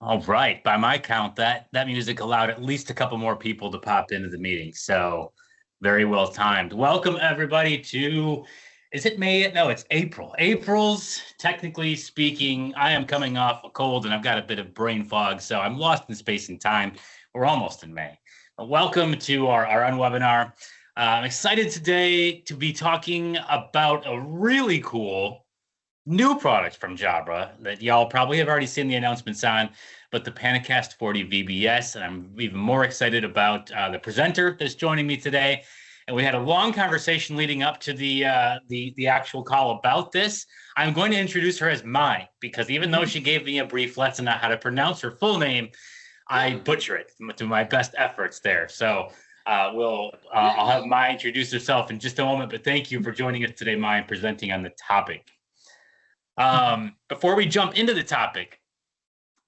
All right. By my count, that music allowed at least a couple more people to pop into the meeting. So very well timed. Welcome everybody to, is it May? No, it's April. April's, technically speaking, I am coming off a cold and I've got a bit of brain fog, so I'm lost in space and time. We're almost in May. But welcome to our webinar. I'm excited today to be talking about a really cool new product from Jabra that y'all probably have already seen the announcements on, but the PanaCast 40 VBS. And I'm even more excited about the presenter that's joining me today. And we had a long conversation leading up to the actual call about this. I'm going to introduce her as Mai, because even though she gave me a brief lesson on how to pronounce her full name, I butcher it to my best efforts there. So I'll have Mai introduce herself in just a moment, but thank you for joining us today, Mai, and presenting on the topic. Before we jump into the topic,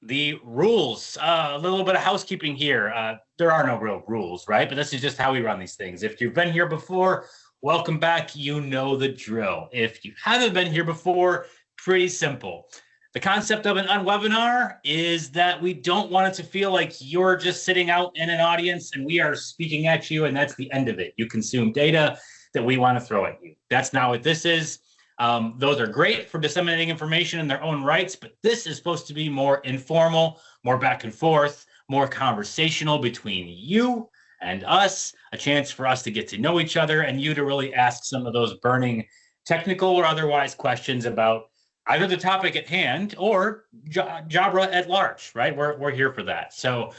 the rules, a little bit of housekeeping here. There are no real rules, right? But this is just how we run these things. If you've been here before, welcome back. You know the drill. If you haven't been here before, pretty simple. The concept of an unwebinar is that we don't want it to feel like you're just sitting out in an audience and we are speaking at you and that's the end of it. You consume data that we want to throw at you. That's not what this is. Those are great for disseminating information in their own rights, but this is supposed to be more informal, more back and forth, more conversational between you and us, a chance for us to get to know each other and you to really ask some of those burning technical or otherwise questions about either the topic at hand or Jabra at large, right? We're here for that. So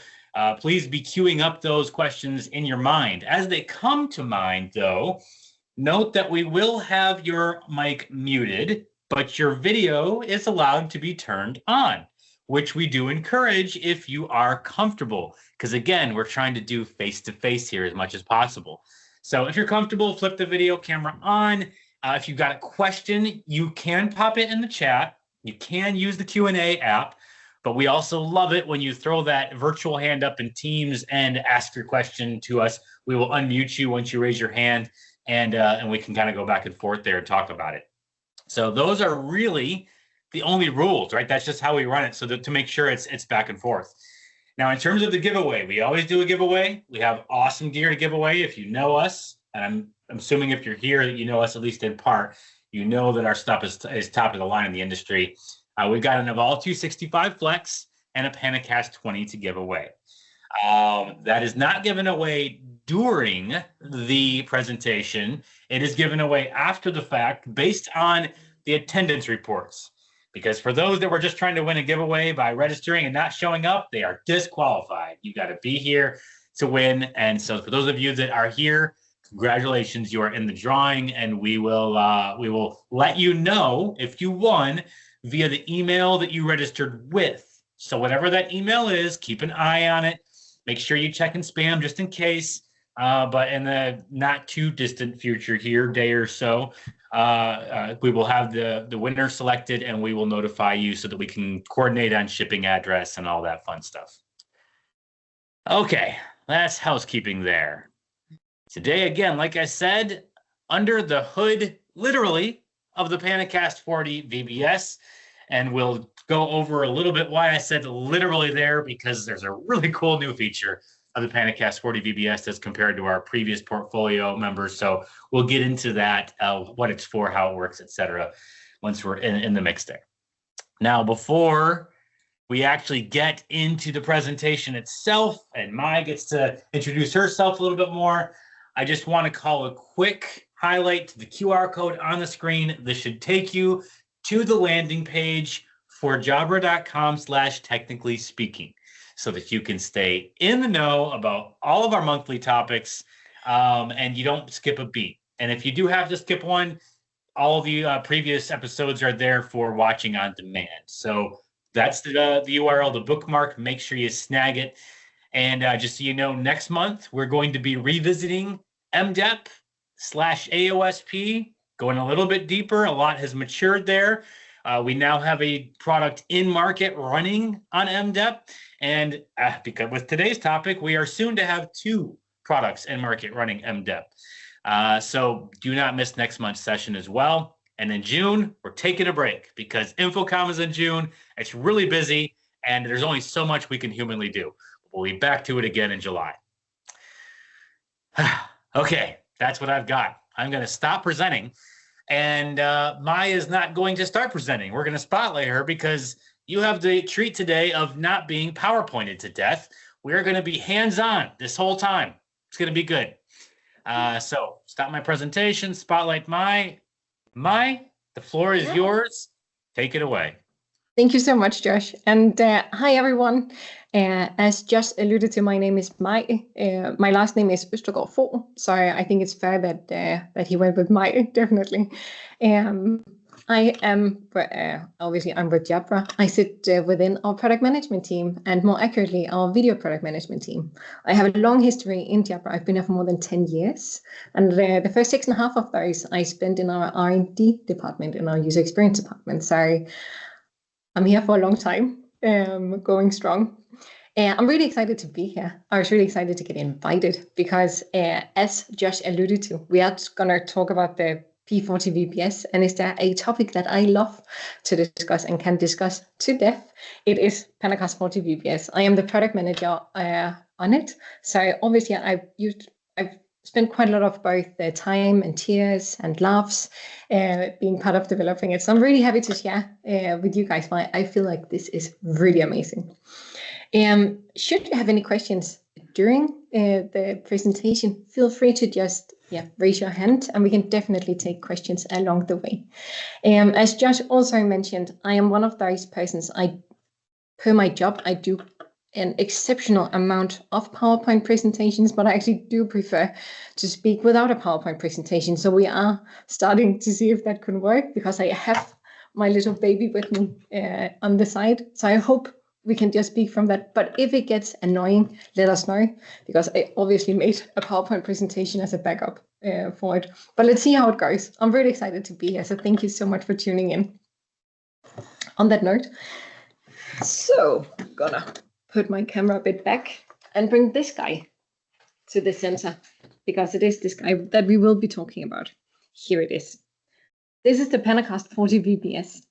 please be queuing up those questions in your mind. As they come to mind, though, note that we will have your mic muted, but your video is allowed to be turned on, which we do encourage if you are comfortable. Because again, we're trying to do face-to-face here as much as possible. So if you're comfortable, flip the video camera on. If you've got a question, you can pop it in the chat. You can use the Q&A app, but we also love it when you throw that virtual hand up in Teams and ask your question to us. We will unmute you once you raise your hand. And we can kind of go back and forth there and talk about it. So those are really the only rules, right? That's just how we run it, so that to make sure it's back and forth. Now, in terms of the giveaway, we always do a giveaway. We have awesome gear to give away. If you know us, and I'm assuming if you're here, you know us at least in part, you know that our stuff is top of the line in the industry. We've got an Evolve 265 Flex and a PanaCast 20 to give away. That is not given away during the presentation. It is given away after the fact based on the attendance reports. Because for those that were just trying to win a giveaway by registering and not showing up, they are disqualified. You got to be here to win. And so for those of you that are here, congratulations, you are in the drawing, and we will let you know if you won via the email that you registered with. So whatever that email is, keep an eye on it. Make sure you check in spam just in case. But in the not too distant future here, day or so, we will have the winner selected and we will notify you so that we can coordinate on shipping address and all that fun stuff. Okay, that's housekeeping there. Today, again, like I said, under the hood, literally, of the PanaCast 40 VBS, and we'll go over a little bit why I said literally there, because there's a really cool new feature of the PanaCast 40 VBS as compared to our previous portfolio members. So we'll get into that, what it's for, how it works, etc., once we're in the mix there. Now, before we actually get into the presentation itself and Mai gets to introduce herself a little bit more, I just want to call a quick highlight to the QR code on the screen. This should take you to the landing page for jabra.com/technically speaking, so that you can stay in the know about all of our monthly topics, and you don't skip a beat. And if you do have to skip one, all the previous episodes are there for watching on demand. So that's the URL, the bookmark. Make sure you snag it. And just so you know, next month, we're going to be revisiting MDEP/AOSP, going a little bit deeper. A lot has matured there. We now have a product in market running on MDEP. And because with today's topic, we are soon to have 2 products in market running MDEP. So do not miss next month's session as well. And in June, we're taking a break because InfoComm is in June. It's really busy. and there's only so much we can humanly do. We'll be back to it again in July. Okay, that's what I've got. I'm going to stop presenting, and Mai is not going to start presenting. We're going to spotlight her because you have the treat today of not being PowerPointed to death. We're going to be hands-on this whole time. It's going to be good. So stop my presentation, spotlight Mai. Mai, the floor is yours. Take it away. Thank you so much, Josh. And hi, everyone. As Josh alluded to, my name is Mai. My last name is Oestergaard Fogh, so I think it's fair that he went with Mai, definitely. I am, obviously, I'm with Jabra. I sit within our product management team, and more accurately, our video product management team. I have a long history in Jabra. I've been here for more than 10 years. And the first 6.5 of those I spent in our R&D department, in our user experience department. So I'm here for a long time, going strong. I'm really excited to be here. I was really excited to get invited because, as Josh alluded to, we are going to talk about the P40 VBS, and is there a topic that I love to discuss and can discuss to death, it is PanaCast 40 VBS. I am the product manager on it, so obviously I've spent quite a lot of both the time and tears and laughs being part of developing it. So I'm really happy to share with you guys why I feel like this is really amazing. Should you have any questions during the presentation, feel free to just raise your hand, and we can definitely take questions along the way. As Josh also mentioned, I am one of those persons, per my job, I do an exceptional amount of PowerPoint presentations, but I actually do prefer to speak without a PowerPoint presentation. So we are starting to see if that can work, because I have my little baby with me on the side. So I hope we can just speak from that. But if it gets annoying, let us know, because I obviously made a PowerPoint presentation as a backup for it. But let's see how it goes. I'm really excited to be here. So thank you so much for tuning in. On that note, so I'm gonna put my camera a bit back and bring this guy to the center, because it is this guy that we will be talking about. Here it is. This is the PanaCast 40 VBS.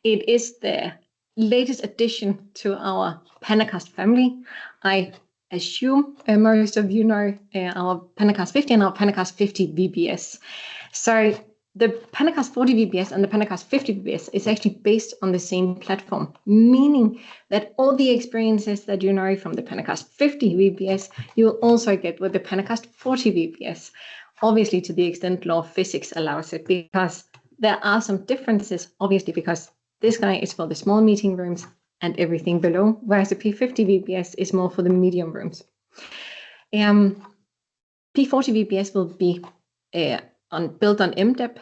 It is the latest addition to our PanaCast family. I assume most of you know our PanaCast 50 and our PanaCast 50 VBS. So the PanaCast 40 VBS and the PanaCast 50 VBS is actually based on the same platform, meaning that all the experiences that you know from the PanaCast 50 VBS, you will also get with the PanaCast 40 VBS, obviously to the extent law of physics allows it, because there are some differences, obviously, because this guy is for the small meeting rooms and everything below, whereas the P50 VBS is more for the medium rooms. P40 VBS will be built on MDEP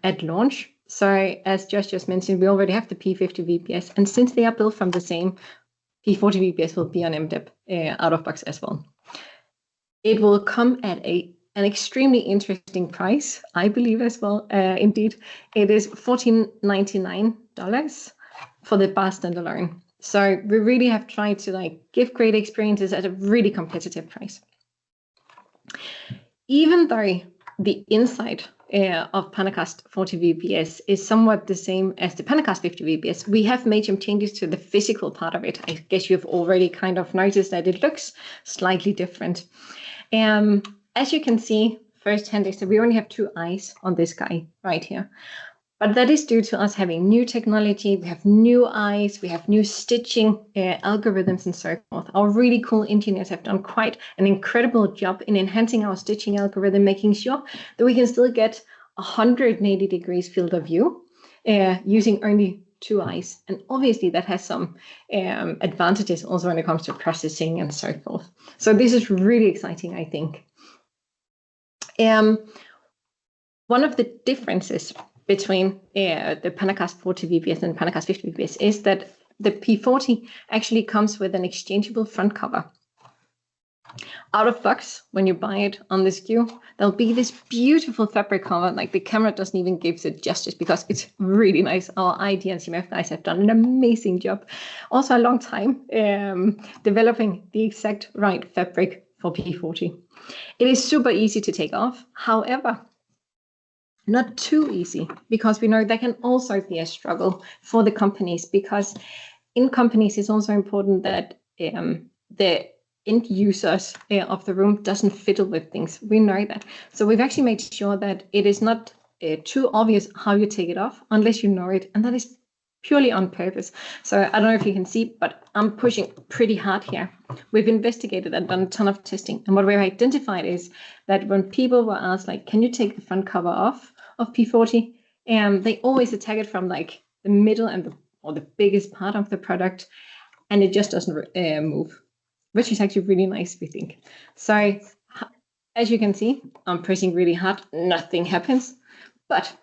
at launch. So as Josh just mentioned, we already have the P50 VBS, and since they are built from the same, P40 VBS will be on MDEP out of box as well. It will come at an extremely interesting price, I believe as well. Indeed, it is $14.99 for the bar standalone. So we really have tried to give great experiences at a really competitive price. Even though the inside of PanaCast 40 VBS is somewhat the same as the PanaCast 50 VBS, we have made some changes to the physical part of it. I guess you've already kind of noticed that it looks slightly different. As you can see firsthand, is that we only have 2 eyes on this guy right here. But that is due to us having new technology. We have new eyes, we have new stitching algorithms and so forth. Our really cool engineers have done quite an incredible job in enhancing our stitching algorithm, making sure that we can still get 180 degrees field of view using only 2 eyes. And obviously that has some advantages also when it comes to processing and so forth. So this is really exciting, I think. One of the differences between the PanaCast 40 VBS and PanaCast 50 VBS is that the P40 actually comes with an exchangeable front cover. Out of box, when you buy it on the SKU, there'll be this beautiful fabric cover. Like, the camera doesn't even give it justice because it's really nice. Our ID and CMF guys have done an amazing job. Also a long time developing the exact right fabric for P40. It is super easy to take off. However, not too easy, because we know that can also be a struggle for the companies, because in companies, it's also important that the end users of the room doesn't fiddle with things. We know that. So we've actually made sure that it is not too obvious how you take it off unless you know it. And that is purely on purpose. So I don't know if you can see, but I'm pushing pretty hard here. We've investigated and done a ton of testing. And what we've identified is that when people were asked, like, can you take the front cover off of P40? They always attack it from like the middle and the biggest part of the product, and it just doesn't move, which is actually really nice, we think. So as you can see, I'm pressing really hard, nothing happens, but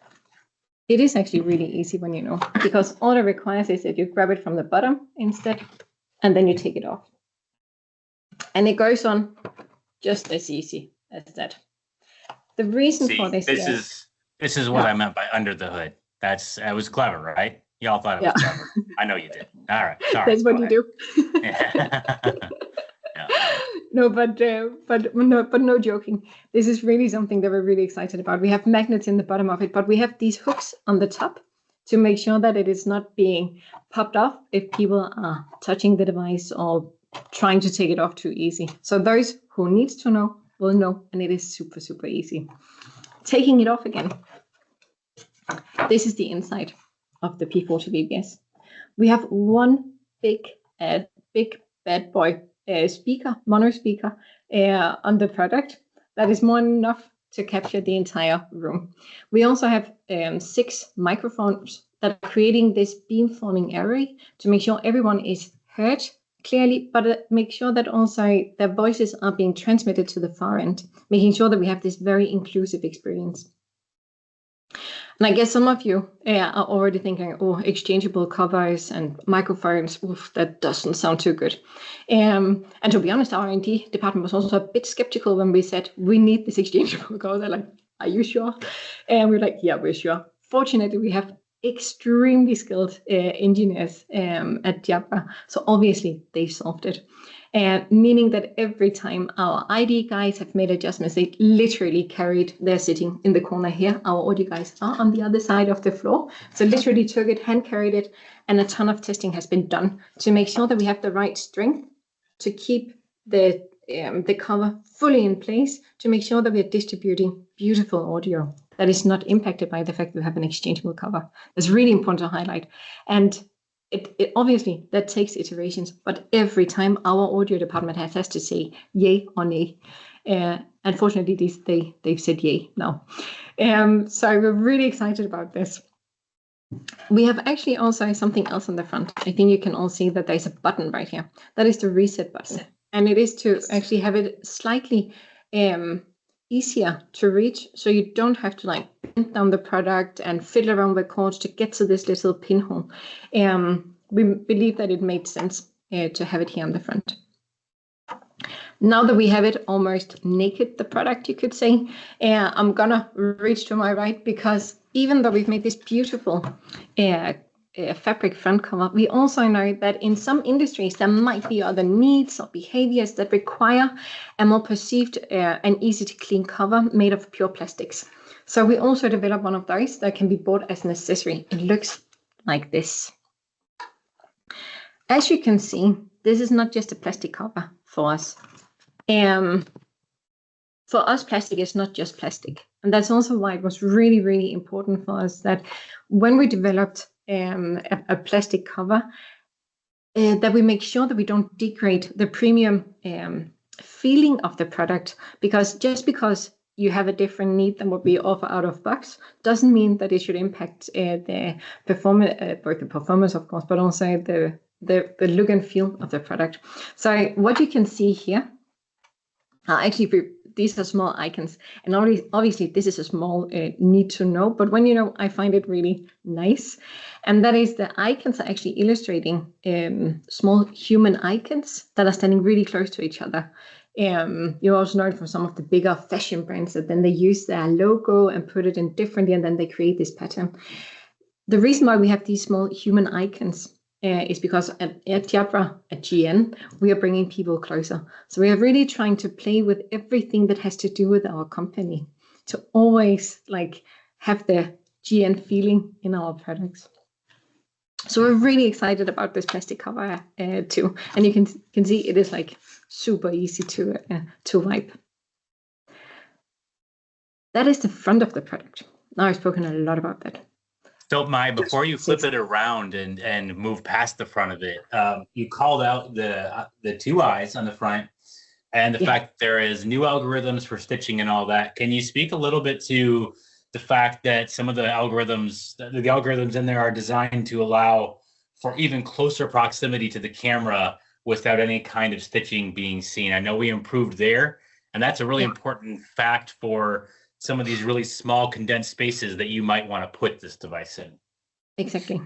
it is actually really easy when you know, because all it requires is that you grab it from the bottom instead, and then you take it off. And it goes on just as easy as that. The reason for this is what I meant by under the hood. It was clever, right? Y'all thought it was clever. I know you did. All right. Sorry. That's what you do. No, but no joking. This is really something that we're really excited about. We have magnets in the bottom of it, but we have these hooks on the top to make sure that it is not being popped off if people are touching the device or trying to take it off too easy. So those who need to know will know, and it is super, super easy. Taking it off again. This is the inside of the P40 VBS. We have one big bad boy mono speaker on the product that is more than enough to capture the entire room. We also have 6 microphones that are creating this beamforming array to make sure everyone is heard clearly, but make sure that also their voices are being transmitted to the far end, making sure that we have this very inclusive experience. And I guess some of you are already thinking, oh, exchangeable covers and microphones, oof, that doesn't sound too good. And to be honest, our R&D department was also a bit skeptical when we said, we need this exchangeable cover. They're like, are you sure? And we're like, yeah, we're sure. Fortunately, we have extremely skilled engineers at Jabra. So obviously, they solved it. Meaning that every time our ID guys have made adjustments, they literally carried, they're sitting in the corner here. Our audio guys are on the other side of the floor. So literally took it, hand carried it, and a ton of testing has been done to make sure that we have the right strength to keep the cover fully in place, to make sure that we are distributing beautiful audio that is not impacted by the fact that we have an exchangeable cover. That's really important to highlight. And it obviously that takes iterations, but every time our audio department has to say yay or nay. Unfortunately, they've said yay now. So we're really excited about this. We have actually also something else on the front. I think you can all see that there's a button right here. That is the reset button. And it is to actually have it slightly easier to reach, so you don't have to like bend down the product and fiddle around with cords to get to this little pinhole. We believe that it made sense to have it here on the front. Now that we have it almost naked, the product, you could say, I'm gonna reach to my right, because even though we've made this beautiful fabric front cover, we also know that in some industries there might be other needs or behaviors that require a more perceived and easy to clean cover made of pure plastics. So we also developed one of those that can be bought as an accessory. It looks like this. As you can see, this is not just a plastic cover for us. For us, plastic is not just plastic. And that's also why it was really, really important for us that when we developed a plastic cover, that we make sure that we don't degrade the premium feeling of the product, because just because you have a different need than what we offer out of box doesn't mean that it should impact the performance, both the performance, of course, but also the look and feel of the product. So what you can see here are actually, these are small icons, and obviously this is a small need to know, but when you know, I find it really nice. And that is, the icons are actually illustrating small human icons that are standing really close to each other. You also know it from some of the bigger fashion brands that then they use their logo and put it in differently, and then they create this pattern. The reason why we have these small human icons is because at Jabra, at GN, we are bringing people closer. So we are really trying to play with everything that has to do with our company, to always like have the GN feeling in our products. So we're really excited about this plastic cover too. And you can see it is like super easy to wipe. That is the front of the product. Now I've spoken a lot about that. So Mai, before you flip it around and move past the front of it, you called out the two eyes on the front and the fact that there is new algorithms for stitching and all that. Can you speak a little bit to the fact that some of the algorithms in there are designed to allow for even closer proximity to the camera without any kind of stitching being seen? I know we improved there, and that's a really important fact for some of these really small condensed spaces that you might want to put this device in. Exactly.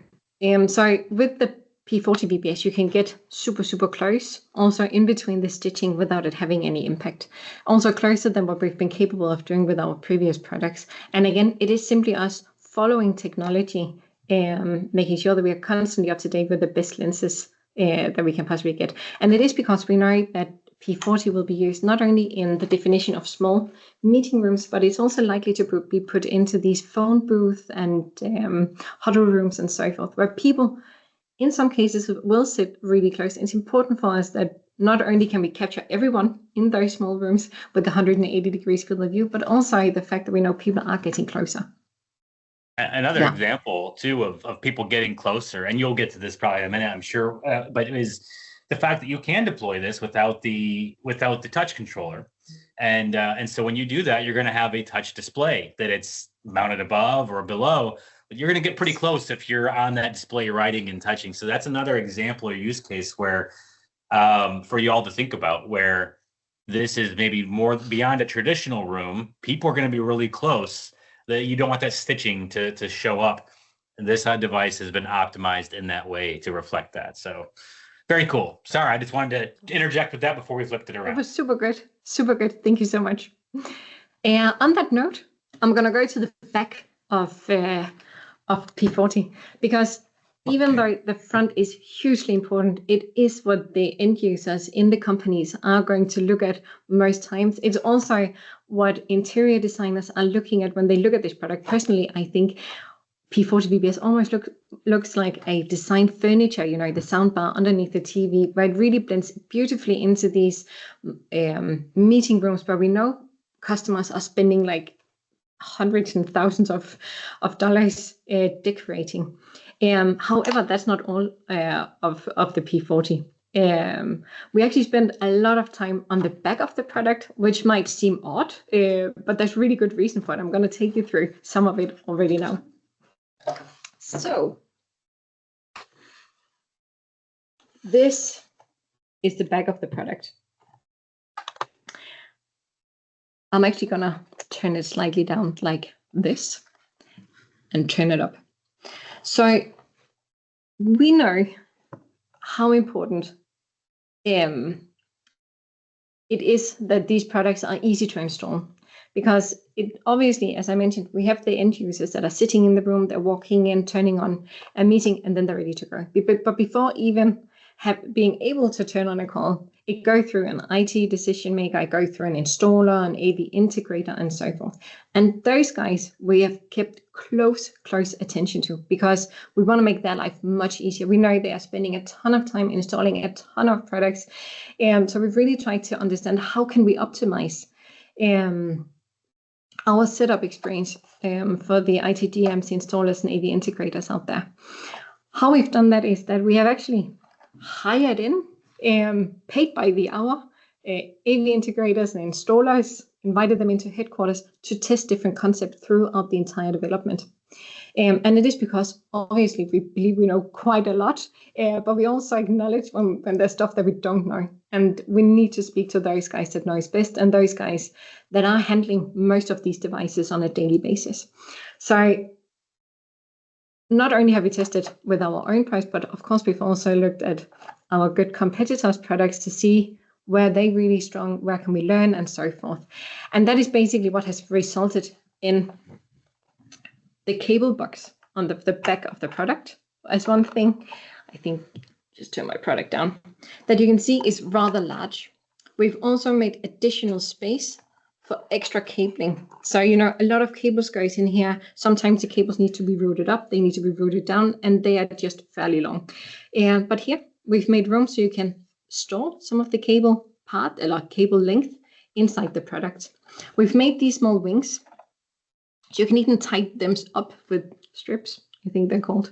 So with the P40 VBS, you can get super, super close, also in between the stitching without it having any impact. Also closer than what we've been capable of doing with our previous products. And again, it is simply us following technology and making sure that we are constantly up to date with the best lenses that we can possibly get. And it is because we know that P40 will be used not only in the definition of small meeting rooms, but it's also likely to be put into these phone booths and huddle rooms and so forth, where people in some cases will sit really close. It's important for us that not only can we capture everyone in those small rooms with the 180 degrees field of view, but also the fact that we know people are getting closer. Another example too of people getting closer, and you'll get to this probably in a minute, I'm sure, but it is the fact that you can deploy this without the touch controller, and so when you do that, you're going to have a touch display that it's mounted above or below, but you're going to get pretty close if you're on that display writing and touching. So that's another example or use case where for you all to think about, where this is maybe more beyond a traditional room. People are going to be really close. That you don't want that stitching to show up. And this device has been optimized in that way to reflect that. So very cool. Sorry, I just wanted to interject with that before we flipped it around. It was super good. Super good. Thank you so much. On that note, I'm going to go to the back of P40, because even though the front is hugely important, it is what the end users in the companies are going to look at most times. It's also what interior designers are looking at when they look at this product. Personally, I think P40 VBS almost looks like a design furniture, you know, the soundbar underneath the TV, where it really blends beautifully into these meeting rooms where we know customers are spending like hundreds and thousands of dollars decorating. However, that's not all of the P40. We actually spend a lot of time on the back of the product, which might seem odd, but there's really good reason for it. I'm going to take you through some of it already now. So this is the back of the product. I'm actually going to turn it slightly down like this and turn it up. So we know how important it is that these products are easy to install, because it obviously, as I mentioned, we have the end users that are sitting in the room, they're walking in, turning on a meeting, and then they're ready to go. But before even being able to turn on a call, it go through an IT decision maker, I go through an installer, an AV integrator, and so forth. And those guys we have kept close attention to, because we want to make their life much easier. We know they are spending a ton of time installing a ton of products. And so we've really tried to understand how can we optimize our setup experience for the IT DMs, installers, and AV integrators out there. How we've done that is that we have actually hired in, paid by the hour, AV integrators and installers, invited them into headquarters to test different concepts throughout the entire development. And it is because obviously we believe we know quite a lot, but we also acknowledge when there's stuff that we don't know. And we need to speak to those guys that knows best, and those guys that are handling most of these devices on a daily basis. So not only have we tested with our own price, but of course we've also looked at our good competitors' products to see where they're really strong, where can we learn, and so forth. And that is basically what has resulted in the cable box on the back of the product. As one thing, I think, just turn my product down, that you can see is rather large. We've also made additional space for extra cabling. So, a lot of cables goes in here. Sometimes the cables need to be routed up, they need to be routed down, and they are just fairly long. But here we've made room so you can store some of the cable part, or cable length, inside the product. We've made these small wings, so you can even tie them up with strips, I think they're called,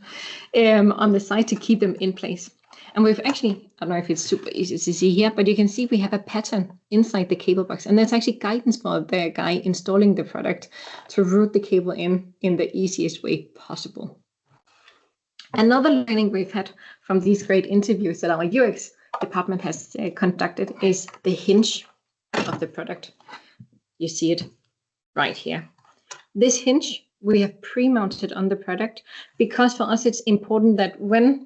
on the side to keep them in place. And we've actually, I don't know if it's super easy to see here, but you can see we have a pattern inside the cable box. And there's actually guidance for the guy installing the product to route the cable in the easiest way possible. Another learning we've had from these great interviews that our UX department has conducted is the hinge of the product. You see it right here. This hinge we have pre-mounted on the product because for us it's important that when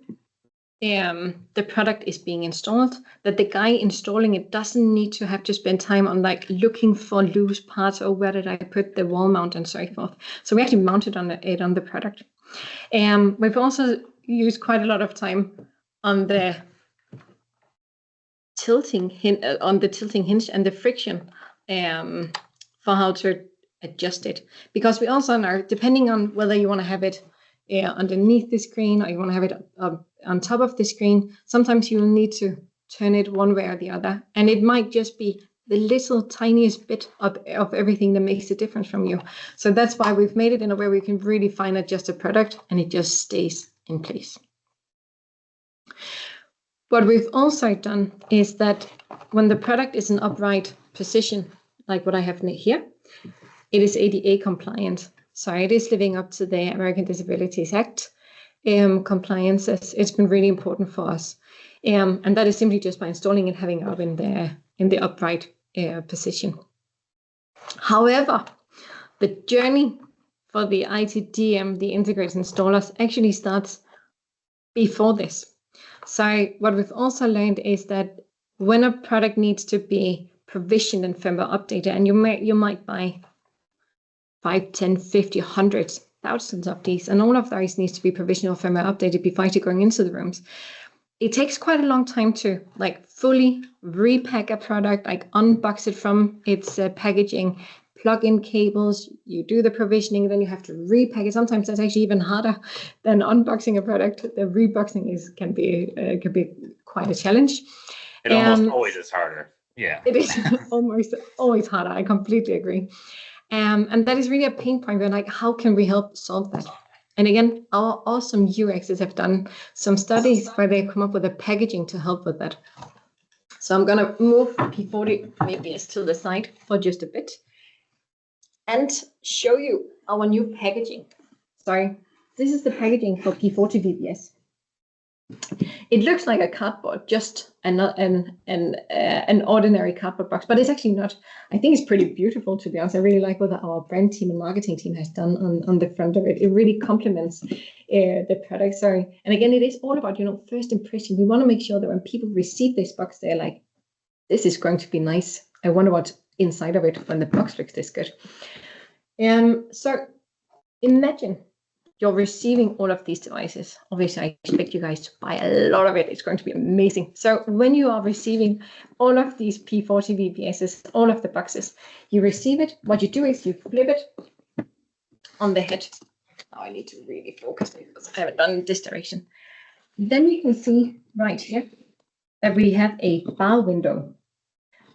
the product is being installed, that the guy installing it doesn't need to have to spend time on looking for loose parts or where did I put the wall mount and so forth. So we actually mounted it on the product. We've also used quite a lot of time on the tilting hinge and the friction for how to adjust it, because we also know, depending on whether you want to have it underneath the screen or you want to have it on top of the screen, sometimes you will need to turn it one way or the other, and it might just be the little tiniest bit of everything that makes a difference from you. So that's why we've made it in a way where you can really fine adjust a product and it just stays in place. What we've also done is that when the product is in upright position, like what I have here, it is ADA compliant. So it is living up to the American Disabilities Act compliances. It's been really important for us. And that is simply just by installing and having it up in the upright position. However, the journey for the ITDM, the integrated installers, actually starts before this. So what we've also learned is that when a product needs to be provisioned and firmware updated, and you might buy 5, 10, 50, hundreds, thousands of these, and all of those needs to be provisioned or firmware updated before actually going into the rooms. It takes quite a long time to fully repack a product, unbox it from its packaging, plug in cables, you do the provisioning, then you have to repack it. Sometimes that's actually even harder than unboxing a product. The reboxing can be quite a challenge. It almost always is harder. Yeah. It is almost always harder. I completely agree. And that is really a pain point. We're how can we help solve that? And again, our awesome UXs have done some studies where they come up with a packaging to help with that. So I'm going to move P40 VBS to the side for just a bit and show you our new packaging. Sorry, this is the packaging for P40 VBS. It looks like a cardboard, just an ordinary cardboard box, but it's actually not. I think it's pretty beautiful, to be honest. I really like what our brand team and marketing team has done on the front of it. It really complements the product. Sorry, and again, it is all about first impression. We want to make sure that when people receive this box, they're like, "This is going to be nice. I wonder what's inside of it when the box looks this good." So imagine you're receiving all of these devices. Obviously, I expect you guys to buy a lot of it. It's going to be amazing. So when you are receiving all of these P40 VBSs, all of the boxes, you receive it. What you do is you flip it on the head. Now I need to really focus because I haven't done this direction. Then you can see right here that we have a bar window.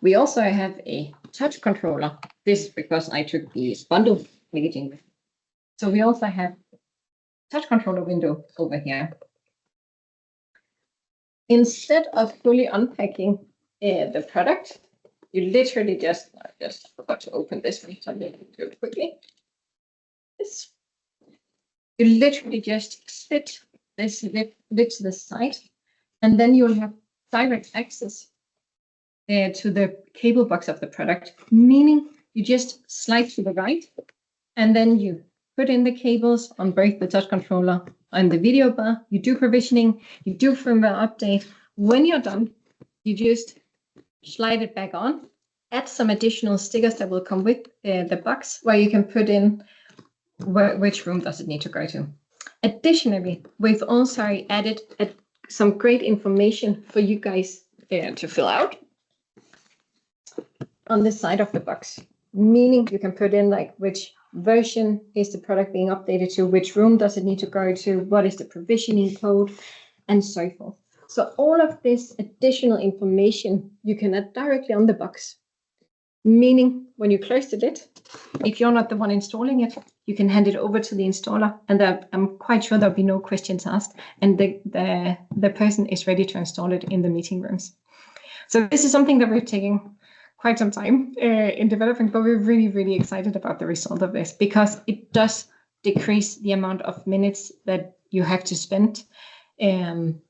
We also have a touch controller. This is because I took the bundle packaging with. So we also have touch controller window over here. Instead of fully unpacking the product, you literally I just forgot to open this one, so I'm going to do it quickly. You literally just sit this lid to the side, and then you'll have direct access to the cable box of the product, meaning you just slide to the right, and then you put in the cables on both the touch controller and the video bar. You do provisioning, you do firmware update. When you're done, you just slide it back on, add some additional stickers that will come with the box where you can put in which room does it need to go to. Additionally, we've also added some great information for you guys to fill out on the side of the box. meaning you can put in like which version is the product being updated to, which room does it need to go to, what is the provisioning code, and so forth. So all of this additional information you can add directly on the box, meaning when you close the lid, if you're not the one installing it, you can hand it over to the installer, and I'm quite sure there'll be no questions asked, and the person is ready to install it in the meeting rooms. So this is something that we're taking quite some time in developing, but we're really, really excited about the result of this because it does decrease the amount of minutes that you have to spend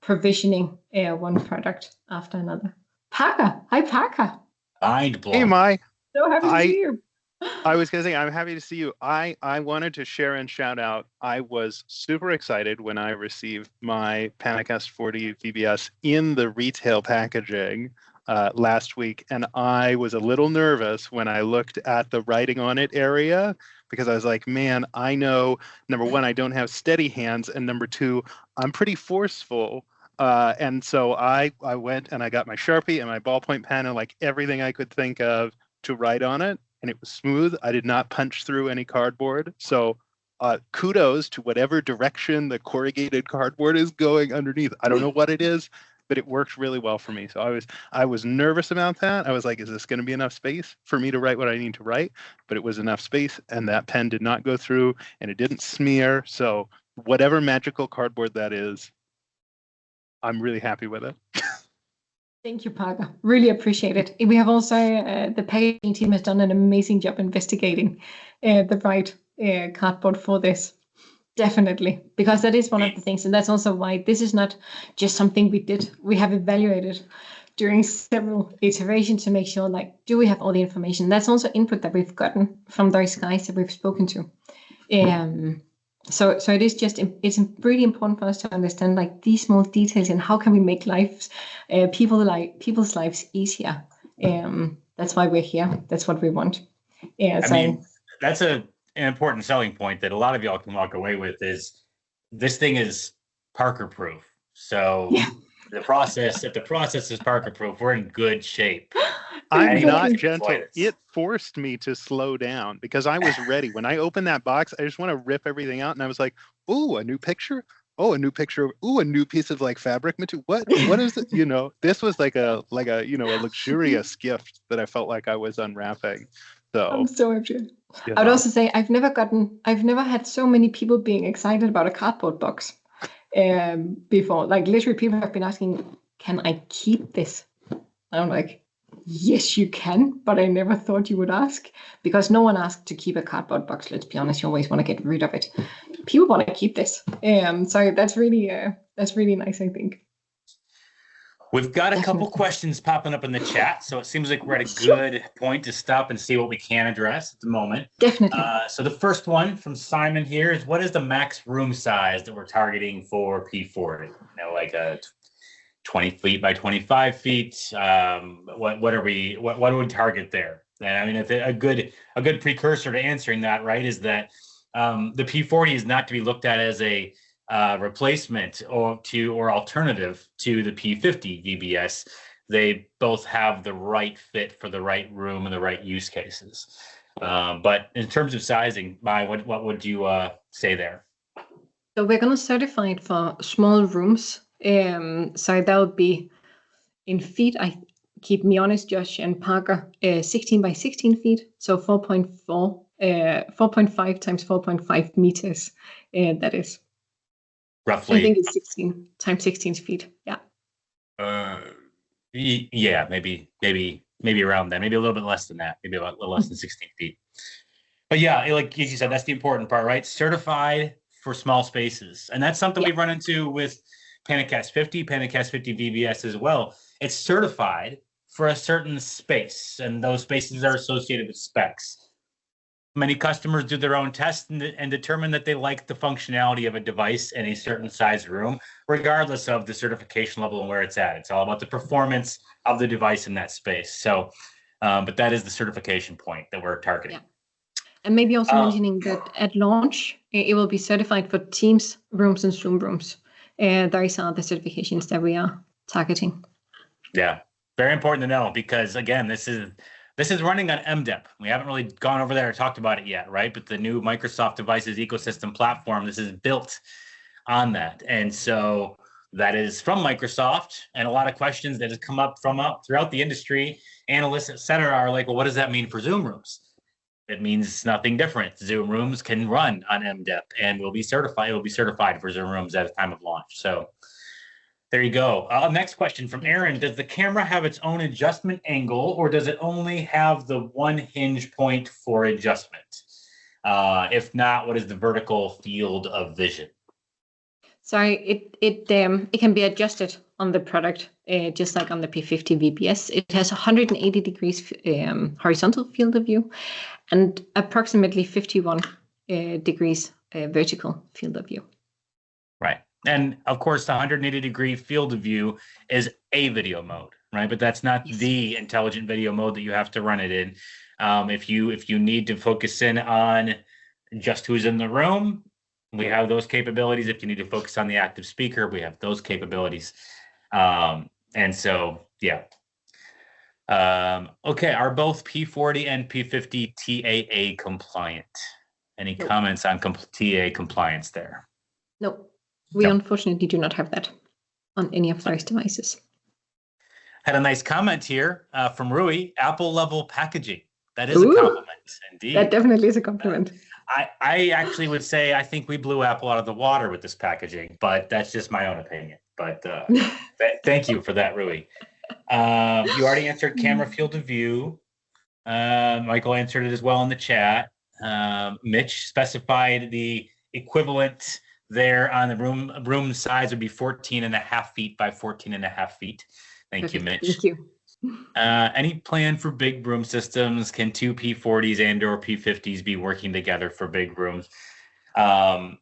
provisioning one product after another. Parker, hi Parker. Mind blown. Hey Mai. So happy to see you. I was going to say, I'm happy to see you. I wanted to share and shout out. I was super excited when I received my PanaCast 40 VBS in the retail packaging last week. And I was a little nervous when I looked at the writing on it area, because I was like, man, I know, number one, I don't have steady hands. And number two, I'm pretty forceful. And so I went and I got my Sharpie and my ballpoint pen and like everything I could think of to write on it. And it was smooth. I did not punch through any cardboard. So kudos to whatever direction the corrugated cardboard is going underneath. I don't know what it is, but it worked really well for me. So I was nervous about that. I was like, is this going to be enough space for me to write what I need to write? But it was enough space, and that pen did not go through, and it didn't smear. So whatever magical cardboard that is, I'm really happy with it. Thank you, Parker. Really appreciate it. We have also, the packaging team has done an amazing job investigating the right cardboard for this. Definitely, because that is one of the things. And that's also why this is not just something we did. We have evaluated during several iterations to make sure, like, do we have all the information? That's also input that we've gotten from those guys that we've spoken to. So it is just, it's really important for us to understand like these small details and how can we make people's lives easier. That's why we're here. That's what we want. Yeah. I mean, that's an important selling point that a lot of y'all can walk away with is this thing is Parker proof. So yeah. If the process is Parker proof, we're in good shape. I'm not gentle. It forced me to slow down because I was ready. When I opened that box, I just want to rip everything out. And I was like, ooh, a new picture. Oh, a new picture. Ooh, a new piece of like fabric material. What is it? You know, this was like a a luxurious gift that I felt like I was unwrapping. So I'm so happy. I would also say I've never had so many people being excited about a cardboard box before. Like literally people have been asking, can I keep this? I'm like, yes, you can, but I never thought you would ask because no one asked to keep a cardboard box. Let's be honest, you always want to get rid of it. People want to keep this. So that's really nice, I think. We've got a couple questions popping up in the chat, so it seems like we're at a good point to stop and see what we can address at the moment. Definitely. So the first one from Simon here is, what is the max room size that we're targeting for P40? You know, like a 20 feet by 25 feet. What do we target there? And I mean, a good precursor to answering that, right, is that the P40 is not to be looked at as a replacement or alternative to the P50 VBS. They both have the right fit for the right room and the right use cases. But in terms of sizing, Mai, what would you say there? So we're going to certify it for small rooms. So that would be in feet. I keep me honest, Josh and Parker, 16 by 16 feet. So 4.5 times 4.5 meters. That is. Roughly. I think it's 16 times 16 feet. Yeah. Yeah, maybe around that. Maybe a little bit less than that. Maybe a little less than 16 feet. But yeah, like you said, that's the important part, right? Certified for small spaces, and that's something we've run into with PanaCast 50, PanaCast 50 VBS as well. It's certified for a certain space, and those spaces are associated with specs. Many customers do their own tests and determine that they like the functionality of a device in a certain size room, regardless of the certification level and where it's at. It's all about the performance of the device in that space. So, but that is the certification point that we're targeting. Yeah. And maybe also mentioning that at launch, it will be certified for Teams rooms and Zoom rooms. Those are the certifications that we are targeting. Yeah, very important to know because, again, this is This is running on MDEP. We haven't really gone over there or talked about it yet, right? But the new Microsoft Devices ecosystem platform, this is built on that. And so that is from Microsoft, and a lot of questions that have come up throughout the industry, analysts, et cetera, are like, well, what does that mean for Zoom rooms? It means nothing different. Zoom rooms can run on MDEP and will be certified. It will be certified for Zoom rooms at the time of launch. So there you go. Next question from Aaron. Does the camera have its own adjustment angle, or does it only have the one hinge point for adjustment? If not, what is the vertical field of vision? So it can be adjusted on the product, just like on the P50 VBS. It has 180 degrees horizontal field of view and approximately 51 degrees vertical field of view. Right. And of course, the 180-degree field of view is a video mode, right? But that's not the intelligent video mode that you have to run it in. If you need to focus in on just who's in the room, we have those capabilities. If you need to focus on the active speaker, we have those capabilities. And so, yeah. Okay, are both P40 and P50 TAA compliant? Any comments on TAA compliance there? No. We unfortunately do not have that on any of those devices. Had a nice comment here from Rui, Apple level packaging. That is a compliment indeed. That definitely is a compliment. I actually would say I think we blew Apple out of the water with this packaging, but that's just my own opinion. But thank you for that, Rui. You already answered camera field of view. Michael answered it as well in the chat. Mitch specified the equivalent there on the room size would be 14.5 feet by 14.5 feet. Thank you, Mitch. Thank you. Any plan for big room systems? Can two P40s and or P50s be working together for big rooms? Not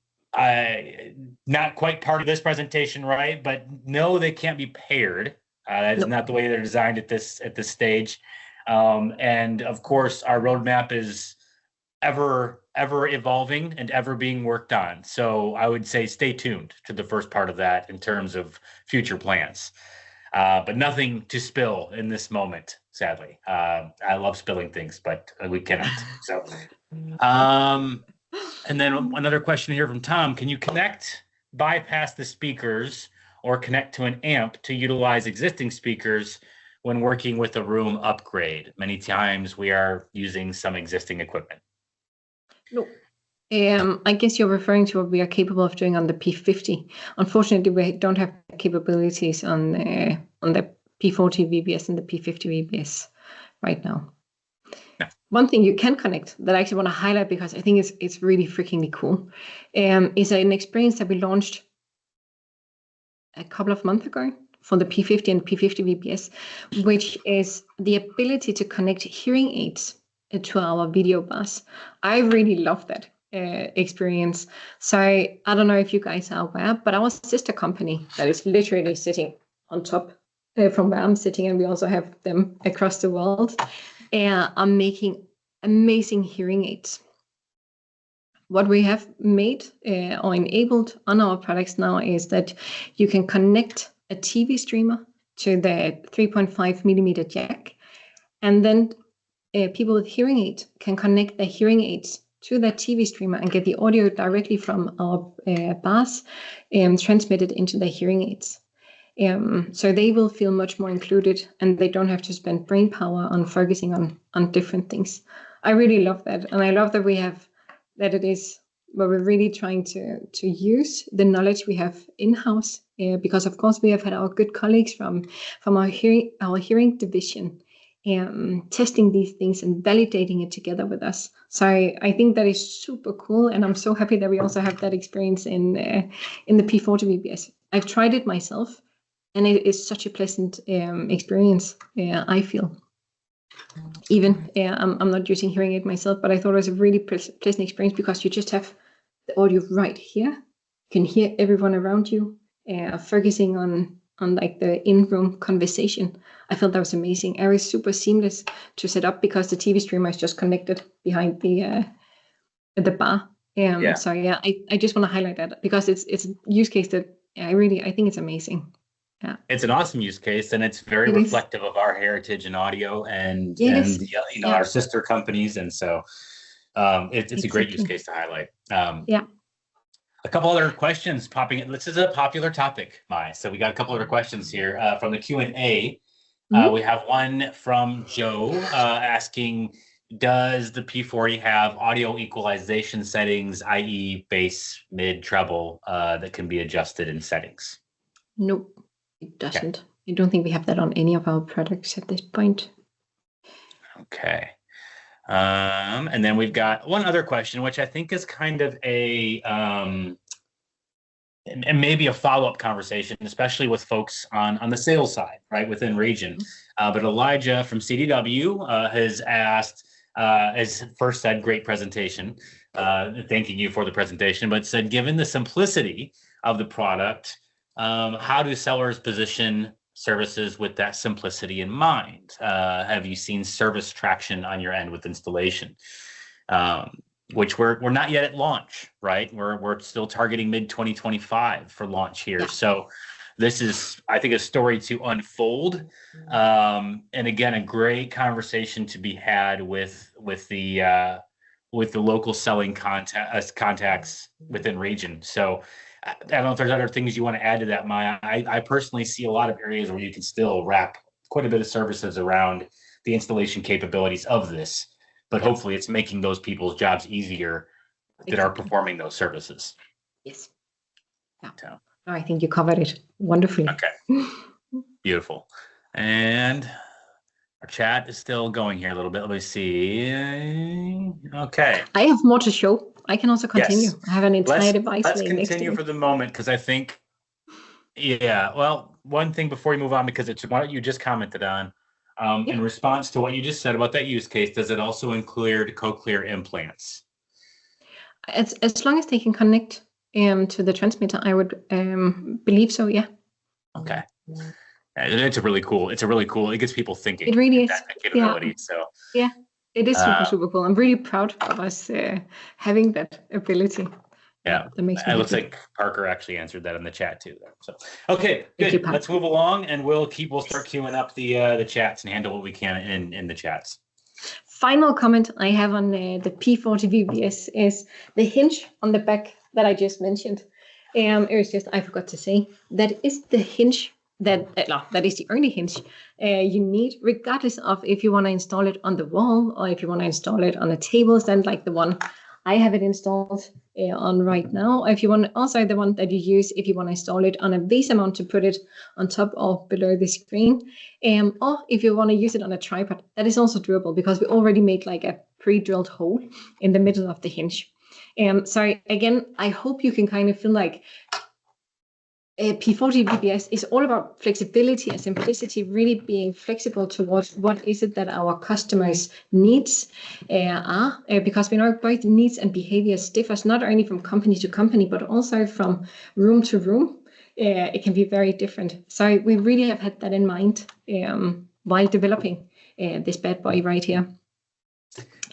quite part of this presentation, right? But no, they can't be paired. That is not the way they're designed at this stage. And of course, our roadmap is ever evolving and ever being worked on. So I would say stay tuned to the first part of that in terms of future plans. But nothing to spill in this moment, sadly. I love spilling things, but we cannot. So, and then another question here from Tom. Can you bypass the speakers or connect to an amp to utilize existing speakers when working with a room upgrade? Many times we are using some existing equipment. No. I guess you're referring to what we are capable of doing on the P50. Unfortunately, we don't have capabilities on the P40 VBS and the P50 VBS right now. Yeah. One thing you can connect that I actually want to highlight because I think it's really freaking cool is an experience that we launched a couple of months ago for the P50 and P50 VBS, which is the ability to connect hearing aids to our video bus. I really love that experience. So I don't know if you guys are aware, but our sister company that is literally sitting on top from where I'm sitting, and we also have them across the world, are making amazing hearing aids. What we have made or enabled on our products now is that you can connect a TV streamer to the 3.5 millimeter jack, and then people with hearing aids can connect their hearing aids to that TV streamer and get the audio directly from our bus transmitted into their hearing aids. So they will feel much more included, and they don't have to spend brain power on focusing on different things. I really love that, and I love that we have that it is where we're really trying to use the knowledge we have in-house, because of course we have had our good colleagues from our hearing division testing these things and validating it together with us. So I think that is super cool, and I'm so happy that we also have that experience in the P40 VBS. I've tried it myself, and it is such a pleasant experience. I feel. Even I'm not using hearing aid myself, but I thought it was a really pleasant experience because you just have the audio right here. You can hear everyone around you, focusing on like the in-room conversation. I felt that was amazing. It was super seamless to set up because the TV streamer is just connected behind the bar. So yeah, I just want to highlight that because it's a use case that I think it's amazing. Yeah. It's an awesome use case, and it's very reflective of our heritage in audio and our sister companies, and so it's a great use case to highlight. A couple other questions popping in. This is a popular topic, Mai. So we got a couple other questions here from the Q&A. We have one from Joe asking, does the P40 have audio equalization settings, i.e. bass, mid, treble, that can be adjusted in settings? Nope, it doesn't. Okay. I don't think we have that on any of our products at this point. Okay. And then we've got one other question, which I think is kind of a and maybe a follow-up conversation, especially with folks on the sales side, right, within region. But Elijah from CDW has asked, has first said, great presentation, thanking you for the presentation, but said, given the simplicity of the product, how do sellers position services with that simplicity in mind? Have you seen service traction on your end with installation? Which we're not yet at launch, right? We're still targeting mid-2025 for launch here. Yeah. So this is, I think, a story to unfold. And again, a great conversation to be had with the local selling contacts within region. So I don't know if there's other things you want to add to that, Maya. I personally see a lot of areas where you can still wrap quite a bit of services around the installation capabilities of this. But hopefully it's making those people's jobs easier that are performing those services. Yes. Yeah. So. I think you covered it wonderfully. Okay. Beautiful. And our chat is still going here a little bit. Let me see. Okay. I have more to show. I can also continue. Yes. I have an entire device. Let's continue for the moment, because I think, well, one thing before we move on, because it's what you just commented on. In response to what you just said about that use case, does it also include cochlear implants? As long as they can connect to the transmitter, I would believe so. Yeah. Okay. It's a really cool. It gets people thinking. It really is. That capability. So yeah, it is super cool. I'm really proud of us having that ability. Yeah, it looks like Parker actually answered that in the chat too. So, okay, good. Let's move along, and we'll start queuing up the chats and handle what we can in the chats. Final comment I have on the P40 VBS is the hinge on the back that I just mentioned. It was just, I forgot to say, that is the hinge that is the only hinge you need, regardless of if you want to install it on the wall or if you want to install it on a table stand like the one I have it installed on right now. If you want also the one that you use if you want to install it on a VESA mount to put it on top or below the screen, or if you want to use it on a tripod, that is also doable because we already made like a pre-drilled hole in the middle of the hinge. So again, I hope you can kind of feel like P40 VBS is all about flexibility and simplicity, really being flexible towards what is it that our customers' needs are, because we know both needs and behaviors differs not only from company to company, but also from room to room. It can be very different. So we really have had that in mind while developing this bad boy right here.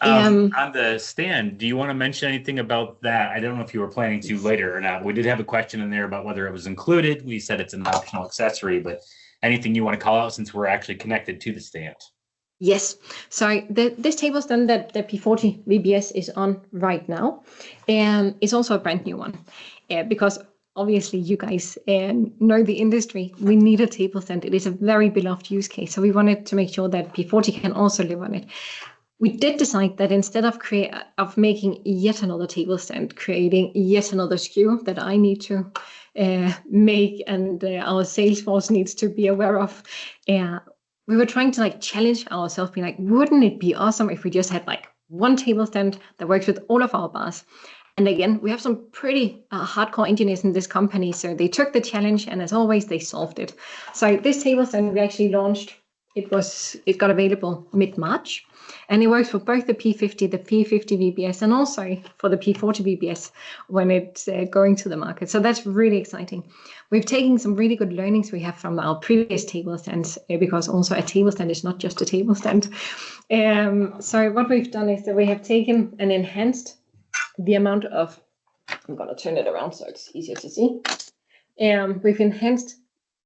On the stand, do you want to mention anything about that? I don't know if you were planning to later or not. We did have a question in there about whether it was included. We said it's an optional accessory, but anything you want to call out since we're actually connected to the stand? Yes. So this table stand that the P40 VBS is on right now is also a brand new one because obviously you guys know the industry. We need a table stand. It is a very beloved use case. So we wanted to make sure that P40 can also live on it. We did decide that instead of making yet another table stand, creating yet another SKU that I need to make and our sales force needs to be aware of, we were trying to like challenge ourselves, being like, wouldn't it be awesome if we just had like one table stand that works with all of our bars? And again, we have some pretty hardcore engineers in this company, so they took the challenge and as always, they solved it. So this table stand we actually launched. It got available mid-March, and it works for both the P50, the P50 VBS, and also for the P40 VBS when it's going to the market. So that's really exciting. We've taken some really good learnings we have from our previous table stands, because also a table stand is not just a table stand. So what we've done is that we have taken and enhanced the amount of, I'm going to turn it around so it's easier to see. We've enhanced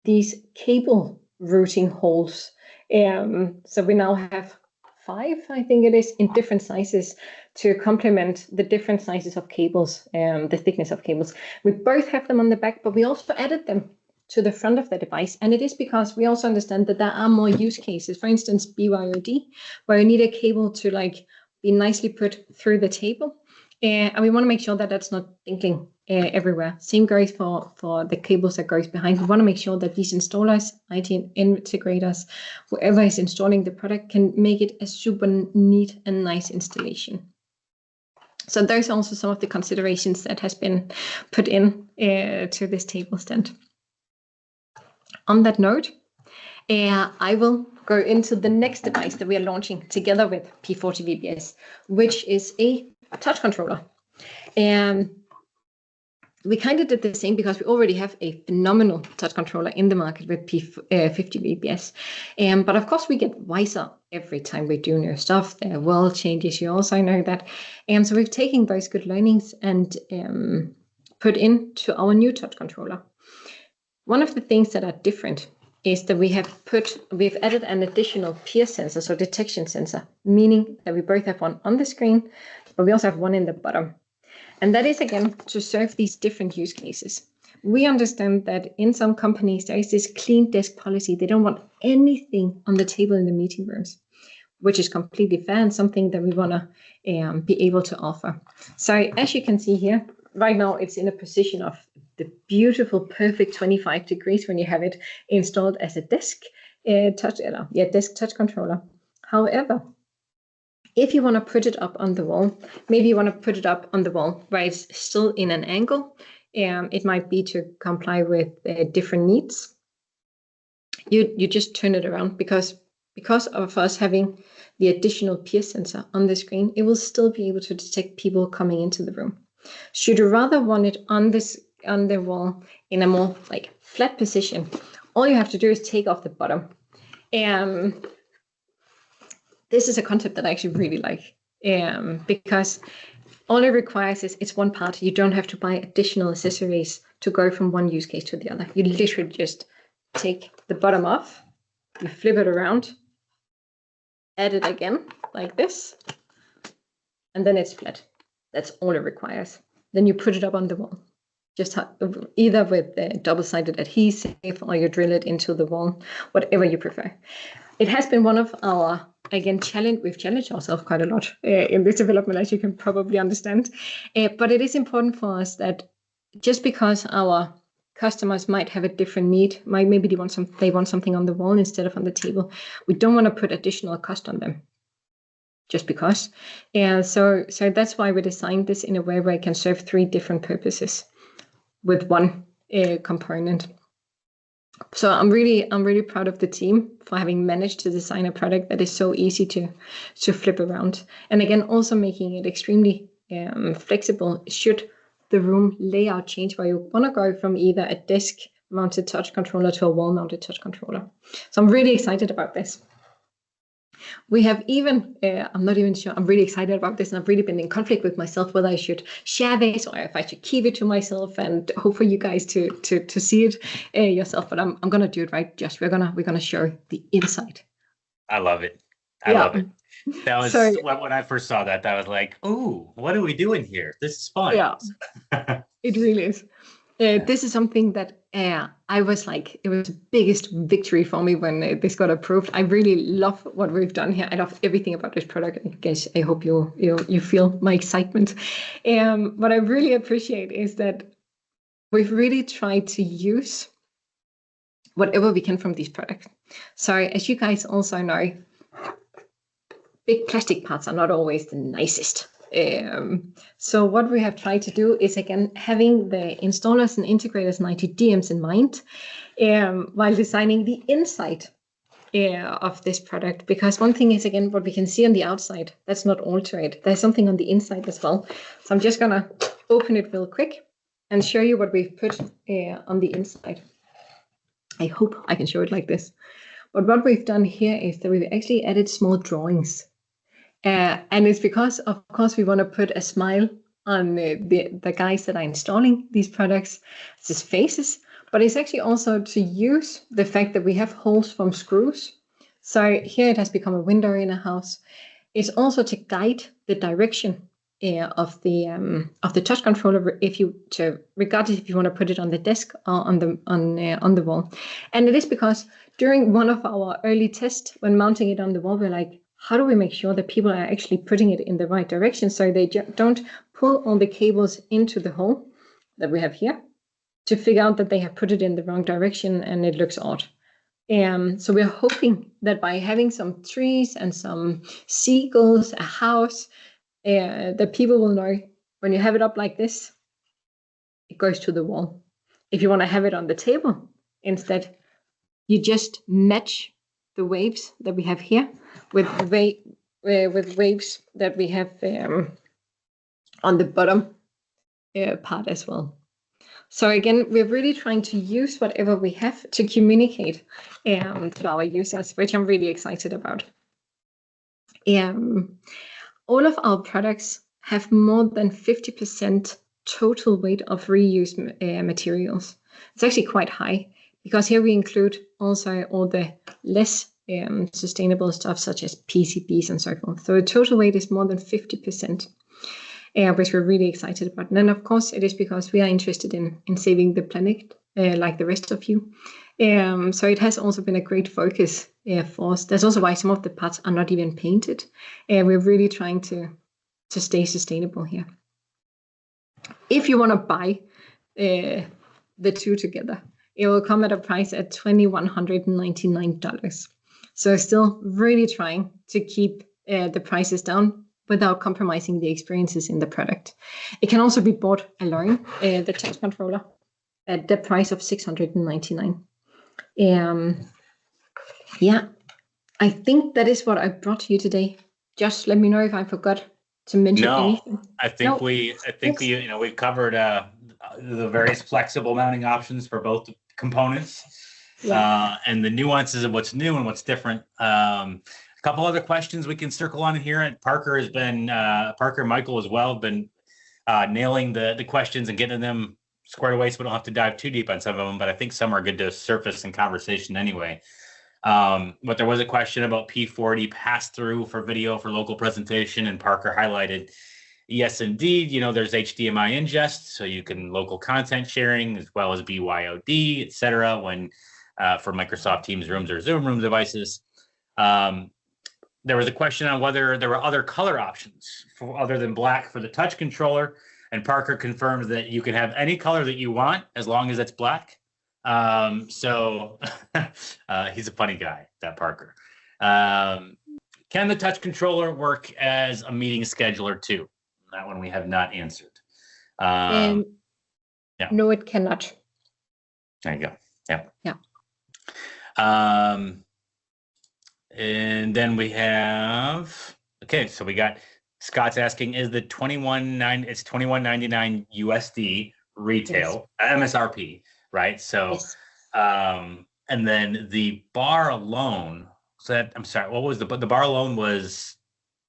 these cable routing holes. So we now have 5, I think it is, in different sizes to complement the different sizes of cables, the thickness of cables. We both have them on the back, but we also added them to the front of the device. And it is because we also understand that there are more use cases. For instance, BYOD, where you need a cable to like be nicely put through the table. And we want to make sure that that's not dangling everywhere. Same goes for the cables that goes behind. We want to make sure that these installers, IT integrators, whoever is installing the product can make it a super neat and nice installation. So those are also some of the considerations that has been put in to this table stand. On that note, I will go into the next device that we are launching together with P40 VBS, which is a touch controller. And we kind of did the same because we already have a phenomenal touch controller in the market with P50 VBS. But of course, we get wiser every time we do new stuff. The world changes, you also know that. So we've taken those good learnings and put into our new touch controller. One of the things that are different is that we've added an additional peer sensor, so detection sensor, meaning that we both have one on the screen, but we also have one in the bottom. And that is, again, to serve these different use cases. We understand that in some companies, there is this clean desk policy. They don't want anything on the table in the meeting rooms, which is completely fair and something that we want to be able to offer. So as you can see here, right now it's in a position of the beautiful, perfect 25 degrees when you have it installed as a desk desk touch controller. However, if you want to put it up on the wall, maybe you want to put it up on the wall where it's still in an angle. It might be to comply with different needs. You just turn it around because of us having the additional peer sensor on the screen, it will still be able to detect people coming into the room. Should you rather want it on the wall in a more like flat position, all you have to do is take off the bottom. This is a concept that I actually really like because all it requires is it's one part. You don't have to buy additional accessories to go from one use case to the other. You literally just take the bottom off, you flip it around, add it again like this, and then it's flat. That's all it requires. Then you put it up on the wall. Just either with the double-sided adhesive or you drill it into the wall, whatever you prefer. It has been one of our, again, we've challenged ourselves quite a lot in this development, as you can probably understand. But it is important for us that just because our customers might have a different need, maybe they want something on the wall instead of on the table, we don't want to put additional cost on them. Just because. So that's why we designed this in a way where it can serve 3 different purposes with one component. So I'm really proud of the team for having managed to design a product that is so easy to flip around. And again, also making it extremely flexible should the room layout change where you want to go from either a desk mounted touch controller to a wall mounted touch controller. So I'm really excited about this. We have even, I'm not even sure, I'm really excited about this, and I've really been in conflict with myself whether I should share this or if I should keep it to myself and hope for you guys to see it yourself. But I'm gonna do it, right, Josh? We're gonna show the inside. I love it. I love it. That was when I first saw that. I was like, "Ooh, what are we doing here? This is fun." Yeah, it really is. This is something that I was like, it was the biggest victory for me when this got approved. I really love what we've done here. I love everything about this product. I hope you feel my excitement. What I really appreciate is that we've really tried to use whatever we can from these products. So as you guys also know, big plastic parts are not always the nicest. So what we have tried to do is, again, having the installers and integrators and IT DMs in mind while designing the inside of this product. Because one thing is, again, what we can see on the outside, that's not all to it. There's something on the inside as well. So I'm just going to open it real quick and show you what we've put on the inside. I hope I can show it like this. But what we've done here is that we've actually added small drawings. And it's because, of course, we want to put a smile on the guys that are installing these products, it's his faces, but it's actually also to use the fact that we have holes from screws. So here it has become a window in a house. It's also to guide the direction of the touch controller, regardless if you want to put it on the desk or on the wall. And it is because during one of our early tests, when mounting it on the wall, we're like, how do we make sure that people are actually putting it in the right direction so they don't pull all the cables into the hole that we have here to figure out that they have put it in the wrong direction and it looks odd. So we're hoping that by having some trees and some seagulls, a house, that people will know when you have it up like this, it goes to the wall. If you want to have it on the table, instead, you just match the waves that we have here with waves that we have on the bottom part as well. So again, we're really trying to use whatever we have to communicate to our users, which I'm really excited about. All of our products have more than 50% total weight of reused materials. It's actually quite high because here we include also all the less sustainable stuff such as PCBs and so forth. So the total weight is more than 50%. Which we're really excited about. And then, of course, it is because we are interested in saving the planet, like the rest of you. So it has also been a great focus for us. That's also why some of the parts are not even painted. We're really trying to stay sustainable here. If you want to buy the two together, it will come at a price at $2,199. So still really trying to keep the prices down without compromising the experiences in the product. It can also be bought alone, the touch controller, at the price of $699. Yeah, I think that is what I brought to you today. Just let me know if I forgot to mention anything. I think we've covered the various flexible mounting options for both components, and the nuances of what's new and what's different. A couple other questions we can circle on here, and Parker and Michael as well have been nailing the questions and getting them squared away, so we don't have to dive too deep on some of them, but I think some are good to surface in conversation anyway. But there was a question about P40 pass-through for video for local presentation, and Parker highlighted, yes, indeed, there's HDMI ingest, so you can local content sharing as well as BYOD, etc. when for Microsoft Teams rooms or Zoom room devices. There was a question on whether there were other color options other than black for the touch controller, and Parker confirmed that you can have any color that you want as long as it's black. So he's a funny guy, that Parker. Can the touch controller work as a meeting scheduler too? That one we have not answered. No, it cannot. There you go. Yeah. Yeah. And then we have, so we got Scott's asking, is the $21.99 USD retail, MSRP, right? So, yes. And then the bar alone, what was the bar alone was?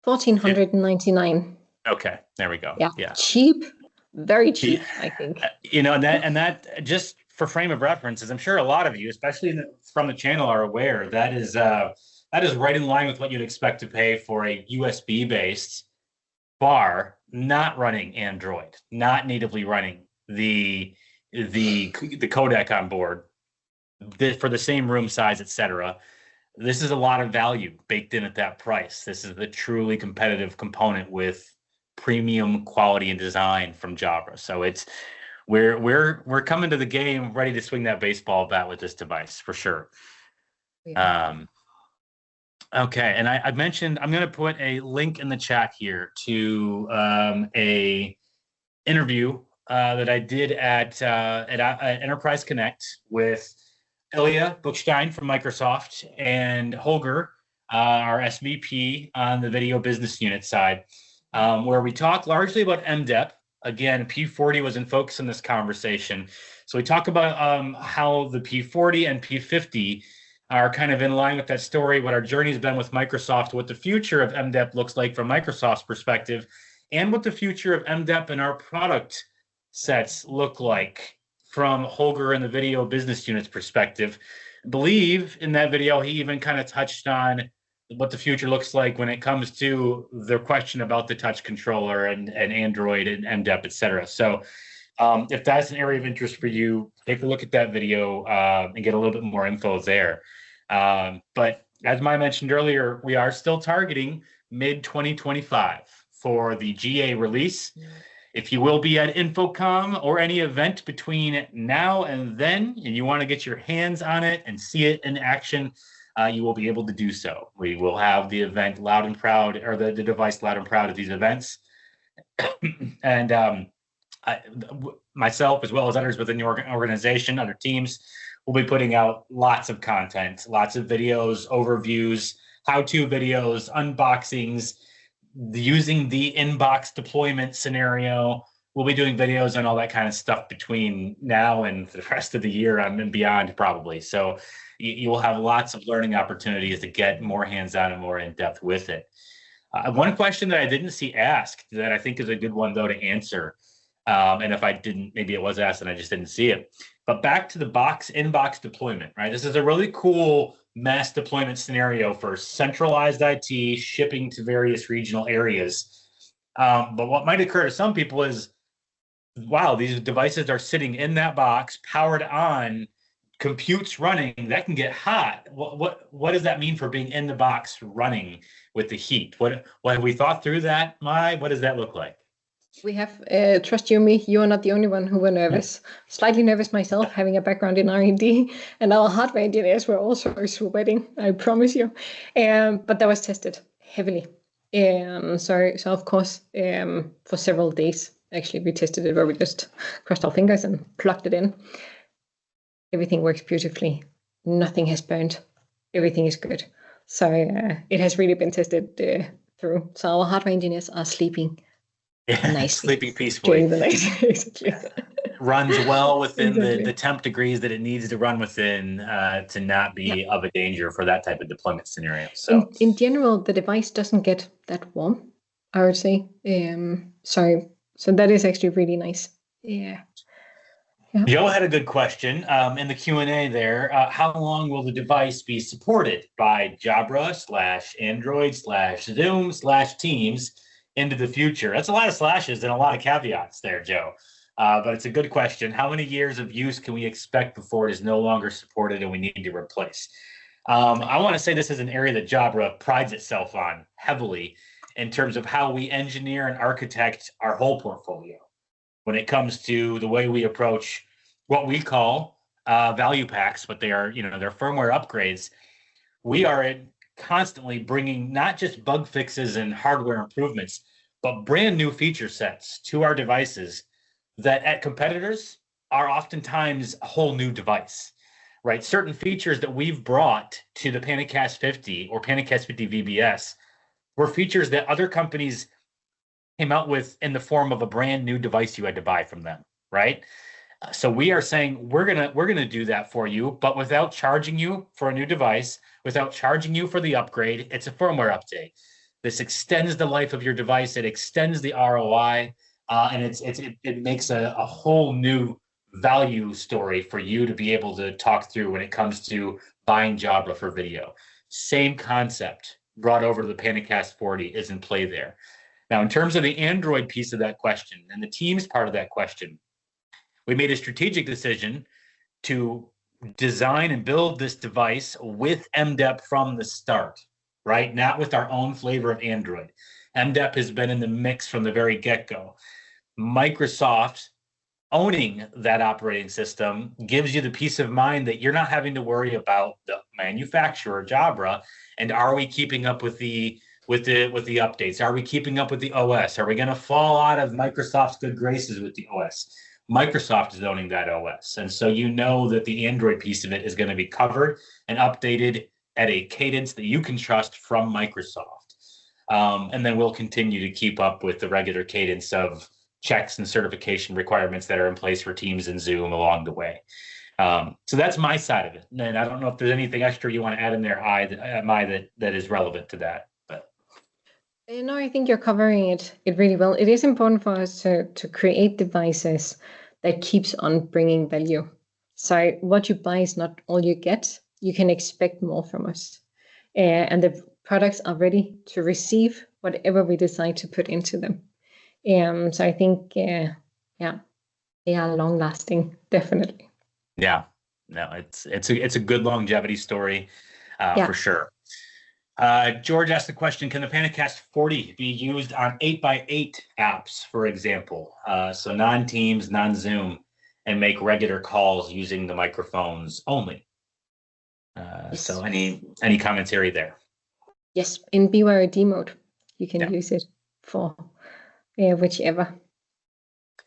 $1,499. Okay, there we go. Yeah. Cheap, very cheap, I think. And that just for frame of reference, as I'm sure a lot of you, especially from the channel, are aware, that is right in line with what you'd expect to pay for a USB-based bar, not running Android, not natively running the codec on board, for the same room size, etc. This is a lot of value baked in at that price. This is the truly competitive component with premium quality and design from Jabra. So we're coming to the game ready to swing that baseball bat with this device for sure. Yeah. Okay, and I mentioned I'm going to put a link in the chat here to a interview that I did at Enterprise Connect with Ilya Buchstein from Microsoft and Holger, our SVP on the video business unit side, where we talk largely about MDEP. Again, P40 was in focus in this conversation. So we talk about how the P40 and P50 are kind of in line with that story, what our journey has been with Microsoft, what the future of MDEP looks like from Microsoft's perspective, and what the future of MDEP and our product sets look like from Holger and the video business unit's perspective. I believe in that video, he even kind of touched on what the future looks like when it comes to the question about the touch controller and Android and MDEP, et cetera. So if that's an area of interest for you, take a look at that video and get a little bit more info there. But as Mai mentioned earlier, we are still targeting mid-2025 for the GA release. If you will be at InfoComm or any event between now and then, and you want to get your hands on it and see it in action, you will be able to do so. We will have the event loud and proud, or the device loud and proud at these events. And myself, as well as others within the organization, other teams, will be putting out lots of content, lots of videos, overviews, how-to videos, unboxings, using the inbox deployment scenario. We'll be doing videos and all that kind of stuff between now and the rest of the year and beyond, probably. So you will have lots of learning opportunities to get more hands-on and more in-depth with it. One question that I didn't see asked that I think is a good one, though, to answer, and if I didn't, maybe it was asked and I just didn't see it. But back to the inbox deployment, right? This is a really cool mass deployment scenario for centralized IT, shipping to various regional areas. But what might occur to some people is, wow, these devices are sitting in that box, powered on, compute's running, that can get hot. What does that mean for being in the box running with the heat? What have we thought through that, Mai? What does that look like? We have, trust you me, you are not the only one who were nervous. Slightly nervous myself, having a background in R&D, and our hardware engineers were also sweating, I promise you. But that was tested heavily. So of course, for several days, actually, we tested it where we just crossed our fingers and plugged it in. Everything works beautifully. Nothing has burned. Everything is good. So it has really been tested through. So our hardware engineers are sleeping nicely. Sleeping peacefully. During the night, exactly. Runs well within the temp degrees that it needs to run within to not be of a danger for that type of deployment scenario. So in general, the device doesn't get that warm, I would say. So that is actually really nice. Yeah. Joe had a good question in the Q&A there. How long will the device be supported by Jabra /Android /Zoom /Teams into the future? That's a lot of slashes and a lot of caveats there, Joe. But it's a good question. How many years of use can we expect before it is no longer supported and we need to replace? I want to say this is an area that Jabra prides itself on heavily in terms of how we engineer and architect our whole portfolio. When it comes to the way we approach what we call value packs, but they are, they're firmware upgrades. We are constantly bringing not just bug fixes and hardware improvements, but brand new feature sets to our devices that at competitors are oftentimes a whole new device, right? Certain features that we've brought to the PanaCast 50 or PanaCast 50 VBS were features that other companies came out with in the form of a brand new device you had to buy from them, right? So we are saying we're gonna do that for you, but without charging you for a new device, without charging you for the upgrade. It's a firmware update. This extends the life of your device. It extends the ROI, and it makes a whole new value story for you to be able to talk through when it comes to buying Jabra for video. Same concept brought over to the PanaCast 40 is in play there. Now, in terms of the Android piece of that question and the Teams part of that question, we made a strategic decision to design and build this device with MDEP from the start, right? Not with our own flavor of Android. MDEP has been in the mix from the very get-go. Microsoft owning that operating system gives you the peace of mind that you're not having to worry about the manufacturer, Jabra, and are we keeping up with the updates? Are we keeping up with the OS? Are we going to fall out of Microsoft's good graces with the OS? Microsoft is owning that OS. And so you know that the Android piece of it is going to be covered and updated at a cadence that you can trust from Microsoft. And then we'll continue to keep up with the regular cadence of checks and certification requirements that are in place for Teams and Zoom along the way. So that's my side of it. And I don't know if there's anything extra you want to add in there, Mai, that is relevant to that. No, I think you're covering it really well. It is important for us to create devices that keeps on bringing value. So what you buy is not all you get. You can expect more from us. And the products are ready to receive whatever we decide to put into them. So I think, they are long lasting, definitely. Yeah, no, it's a good longevity story for sure. George asked the question, can the PanaCast 40 be used on 8x8 apps, for example? So non-Teams, non-Zoom, and make regular calls using the microphones only. Yes. So any commentary there? Yes, in BYOD mode, you can use it for whichever.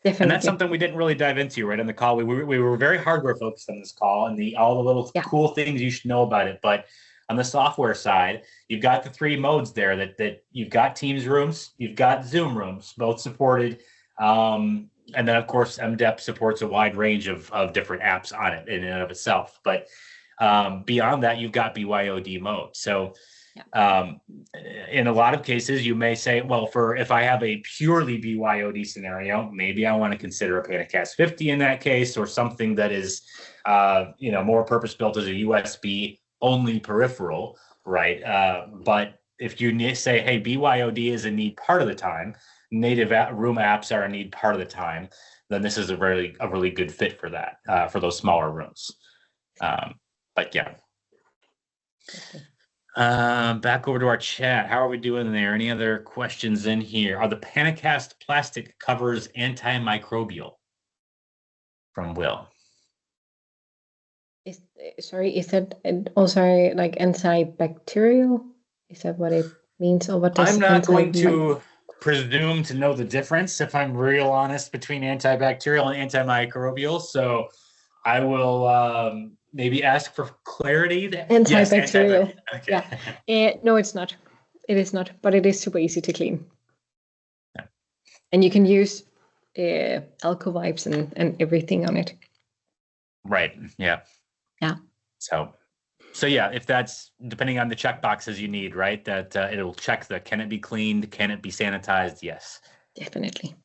Definitely. And that's something we didn't really dive into right on the call. We were very hardware focused on this call and all the little cool things you should know about it. But on the software side, you've got the 3 modes there that you've got Teams rooms, you've got Zoom rooms, both supported. And then, of course, MDEP supports a wide range of different apps on it in and of itself. But beyond that, you've got BYOD mode. So in a lot of cases, you may say, well, if I have a purely BYOD scenario, maybe I want to consider a PanaCast 50 in that case, or something that is, more purpose-built as a USB only peripheral, right? But if you say, hey, BYOD is a need part of the time, native room apps are a need part of the time, then this is a really good fit for that, for those smaller rooms. But yeah. Okay. Back over to our chat. How are we doing there? Any other questions in here? Are the PanaCast plastic covers antimicrobial? From Will. Is that also like antibacterial? Is that what it means, or what does I'm not going to presume to know the difference, if I'm real honest, between antibacterial and antimicrobial. So I will maybe ask for clarity. Antibacterial. Yes, okay. No, it's not. It is not, but it is super easy to clean. Yeah. And you can use alcohol wipes and everything on it. Right. Yeah. Yeah. So yeah, if that's depending on the check boxes you need, right? That it'll check can it be cleaned? Can it be sanitized? Yes. Definitely.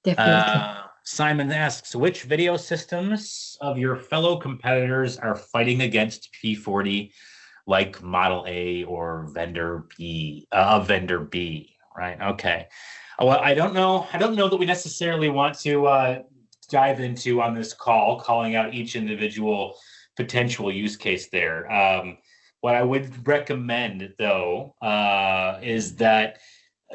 Definitely. Simon asks, which video systems of your fellow competitors are fighting against P40, like Model A or Vendor B, right? Okay. Well, I don't know that we necessarily want to dive into on this call, calling out each individual potential use case there. What I would recommend, though, is that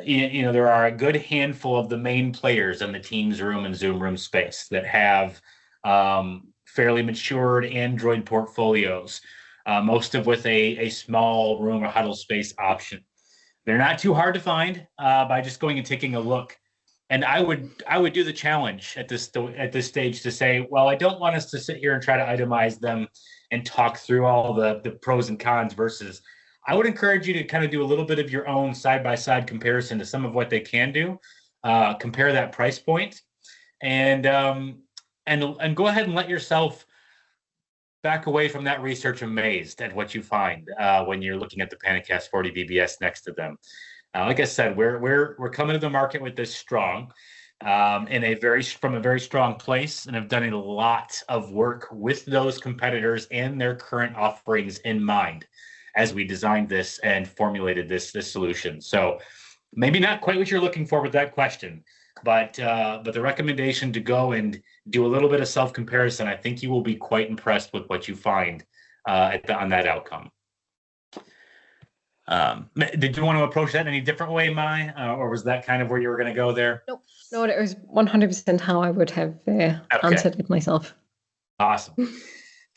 there are a good handful of the main players in the Teams room and Zoom room space that have fairly matured Android portfolios, most of with a small room or huddle space option. They're not too hard to find by just going and taking a look. And I would do the challenge at this stage to say, well, I don't want us to sit here and try to itemize them and talk through all the pros and cons versus. I would encourage you to kind of do a little bit of your own side-by-side comparison to some of what they can do, compare that price point, and go ahead and let yourself back away from that research amazed at what you find when you're looking at the PanaCast 40 VBS next to them. Like I said, we're coming to the market with this strong, from a very strong place, and have done a lot of work with those competitors and their current offerings in mind as we designed this and formulated this solution. So maybe not quite what you're looking for with that question, but the recommendation to go and do a little bit of self-comparison, I think you will be quite impressed with what you find on that outcome. Did you want to approach that in any different way, Mai, or was that kind of where you were going to go there? No, that was 100% how I would have answered it myself. Awesome.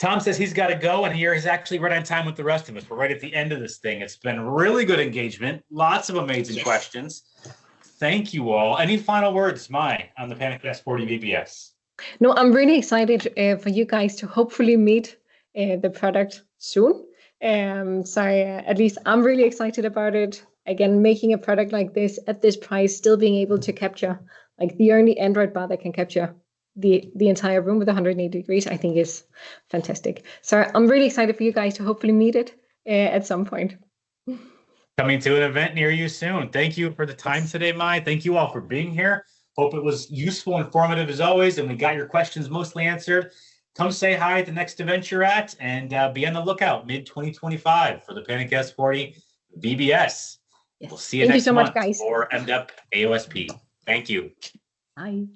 Tom says he's got to go, and he's actually right on time with the rest of us. We're right at the end of this thing. It's been really good engagement. Lots of amazing questions. Thank you all. Any final words, Mai, on the PanaCast 40 VBS? No, I'm really excited for you guys to hopefully meet the product soon. So at least I'm really excited about it. Again, making a product like this at this price, still being able to capture like the only Android bar that can capture the entire room with 180 degrees, I think is fantastic. So I'm really excited for you guys to hopefully meet it at some point. Coming to an event near you soon. Thank you for the time today, Mai. Thank you all for being here. Hope it was useful, informative as always, and we got your questions mostly answered. Come say hi at the next event you're at, and be on the lookout mid-2025 for the PanaCast 40 VBS. Yes. We'll see you Thank next you so month much, guys. for MDEP AOSP. Thank you. Bye.